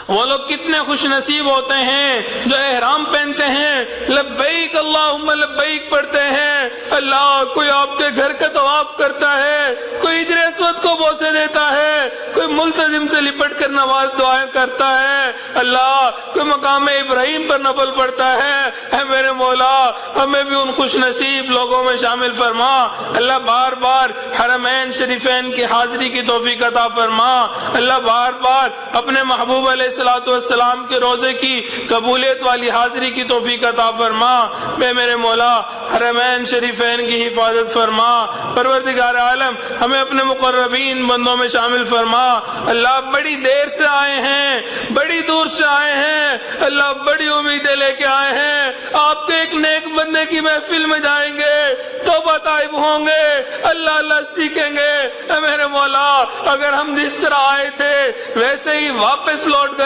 وہ لوگ کتنے خوش نصیب ہوتے ہیں جو احرام پہنتے ہیں، لبیک اللہم لبیک پڑھتے ہیں، اللہ کوئی آپ کے گھر کا طواف کرتا ہے، کوئی حجر اسود کو بوسے دیتا ہے، کوئی ملتزم سے لپٹ کر نماز دعائیں کرتا ہے، اللہ کوئی مقام ابراہیم پر نفل پڑھتا ہے، اے میرے مولا ہمیں بھی ان خوش نصیب لوگوں میں شامل فرما۔ اللہ بار بار حرمین شریفین کی حاضری کی توفیق عطا فرما، اللہ بار بار اپنے محبوب علیہ السلام کے روزے کی قبولیت والی حاضری کی توفیق عطا فرما۔ اے میرے مولا حرمین شریفین کی حفاظت فرما، پروردگار عالم ہمیں اپنے مقربین بندوں میں شامل فرما۔ اللہ بڑی دیر سے آئے ہیں، بڑی دور سے آئے ہیں، اللہ بڑی امیدیں لے کے آئے ہیں، آپ کے ایک نیک بندے کی محفل میں جائیں گے، توبہ طائب ہوں گے، اللہ اللہ سیکھیں گے۔ اے میرے مولا اگر ہم جس طرح آئے تھے ویسے ہی واپس لوٹ گئے،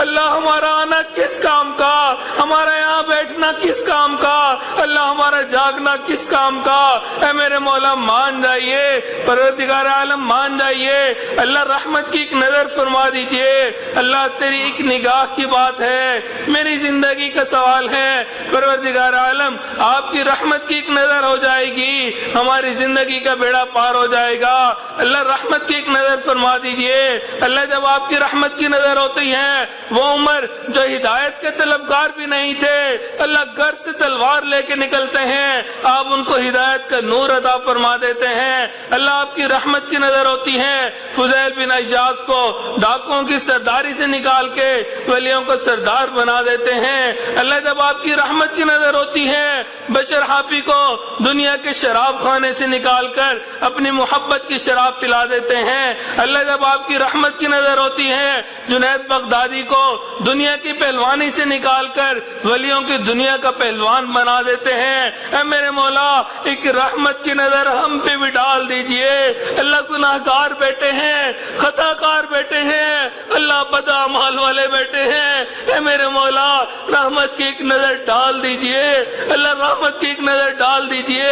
اللہ ہمارا آنا کس کام کا، ہمارا یہاں بیٹھنا کس کام کا، اللہ ہمارا جاگنا کس کام کا۔ اے میرے مولا مان جائیے، پروردگار عالم مان جائیے، اللہ رحمت کی ایک نظر فرما دیجئے، اللہ تیری ایک نگاہ کی بات ہے، میری زندگی کا سوال ہے، پروردگار عالم آپ کی رحمت کی ایک نظر ہو جائے گی، ہماری زندگی کا بیڑا پار ہو جائے گا، اللہ رحمت کی ایک نظر فرما دیجئے۔ اللہ جب آپ کی رحمت کی نظر ہوتی ہے، وہ عمر جو ہدایت کے طلبگار بھی نہیں تھے، اللہ گھر سے تلوار لے کے نکلتے ہیں، آپ ان کو ہدایت کا نور عطا فرما دیتے ہیں، اللہ آپ کی رحمت کی نظر ہوتی ہے، فضیل بن عیاض کو ڈاکوؤں کی سرداری سے نکال کے ولیوں کو سردار بنا دیتے ہیں، اللہ جب آپ کی رحمت کی نظر ہوتی ہے، بشر حافی کو دنیا کے شراب خانے سے نکال کر اپنی محبت کی شراب پلا دیتے ہیں، اللہ جب آپ کی رحمت کی نظر ہوتی ہے، جنید بغدادی کو دنیا کی پہلوانی سے نکال کر ولیوں کی دنیا کا پہلوان بنا دیتے ہیں۔ اے میرے مولا ایک رحمت کی نظر ہم پہ بھی ڈال دیجئے، اللہ گناہ گار بیٹے ہیں، خطا کار بیٹے ہیں، اللہ بد اعمال والے بیٹے ہیں، اے میرے مولا رحمت کی ایک نظر ڈال دیجئے، اللہ رحمت کی ایک نظر ڈال دیجئے،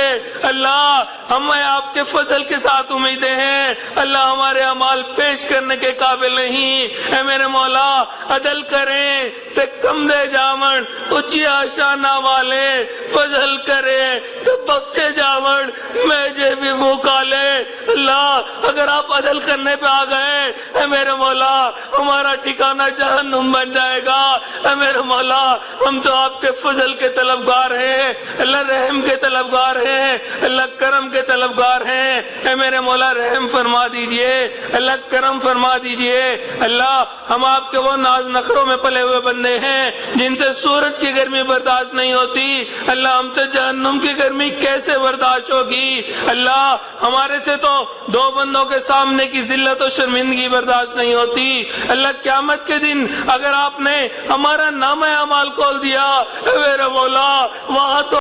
اللہ ہمیں آپ کے فضل کے ساتھ امیدیں ہیں، اللہ ہمارے اعمال پیش کرنے کے قابل نہیں، اے میرے مولا عدل کریں تے کم دے جاون اچھی آشانہ والے، فضل کریں تو بخشے جاون میں جے بھی منہ کالے، اللہ اگر آپ عدل کرنے پہ آ گئے اے میرے مولا ہمارا ٹھکانہ جہنم بن جائے گا، اے میرے مولا ہم تو آپ کے فضل کے طلبگار ہیں، اللہ رحم کے طلبگار ہیں، اللہ کرم کے طلبگار ہیں، اے میرے مولا رحم فرما دیجئے، اللہ کرم فرما دیجئے، اللہ ہم آپ کے وہ ناز نخروں میں پلے ہوئے بندے ہیں جن سے سورج کی گرمی برداشت نہیں ہوتی، اللہ ہم سے جہنم کی گرمی کیسے برداشت ہوگی، اللہ ہمارے سے تو دو بندوں کے سامنے کی ذلت و شرمندگی برداشت نہیں ہوتی، اللہ قیامت کے دن اگر آپ نے ہمارا نامہ اعمال کھول دیا اے میرے مولا وہاں تو